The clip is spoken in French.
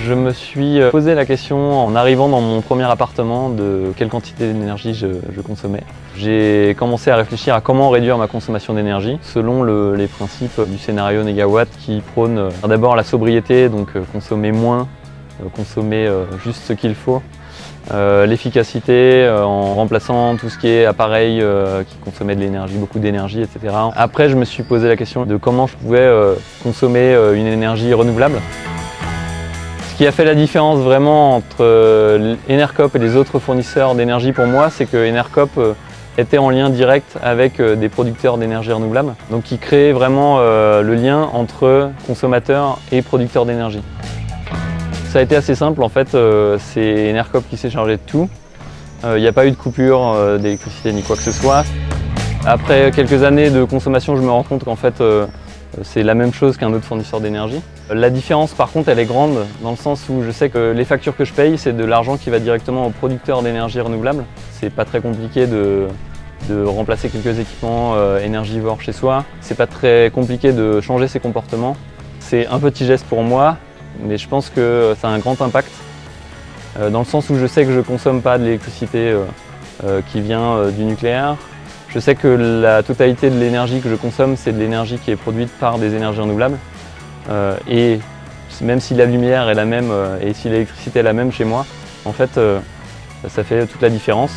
Je me suis posé la question en arrivant dans mon premier appartement de quelle quantité d'énergie je consommais. J'ai commencé à réfléchir à comment réduire ma consommation d'énergie selon les principes du scénario Négawatt qui prône d'abord la sobriété, donc consommer moins, consommer juste ce qu'il faut. L'efficacité en remplaçant tout ce qui est appareil qui consommait de l'énergie, beaucoup d'énergie, etc. Après, je me suis posé la question de comment je pouvais consommer une énergie renouvelable. Ce qui a fait la différence vraiment entre Enercop et les autres fournisseurs d'énergie pour moi, c'est que Enercop était en lien direct avec des producteurs d'énergie renouvelable, donc qui créait vraiment le lien entre consommateurs et producteurs d'énergie. Ça a été assez simple en fait, c'est Enercop qui s'est chargé de tout. Il n'y a pas eu de coupure d'électricité ni quoi que ce soit. Après quelques années de consommation, je me rends compte qu'en fait c'est la même chose qu'un autre fournisseur d'énergie. La différence par contre elle est grande dans le sens où je sais que les factures que je paye c'est de l'argent qui va directement aux producteurs d'énergie renouvelable. C'est pas très compliqué de remplacer quelques équipements énergivores chez soi. C'est pas très compliqué de changer ses comportements. C'est un petit geste pour moi, mais je pense que ça a un grand impact dans le sens où je sais que je ne consomme pas de l'électricité qui vient du nucléaire. Je sais que la totalité de l'énergie que je consomme, c'est de l'énergie qui est produite par des énergies renouvelables. Et même si la lumière est la même et si l'électricité est la même chez moi, en fait, ça fait toute la différence.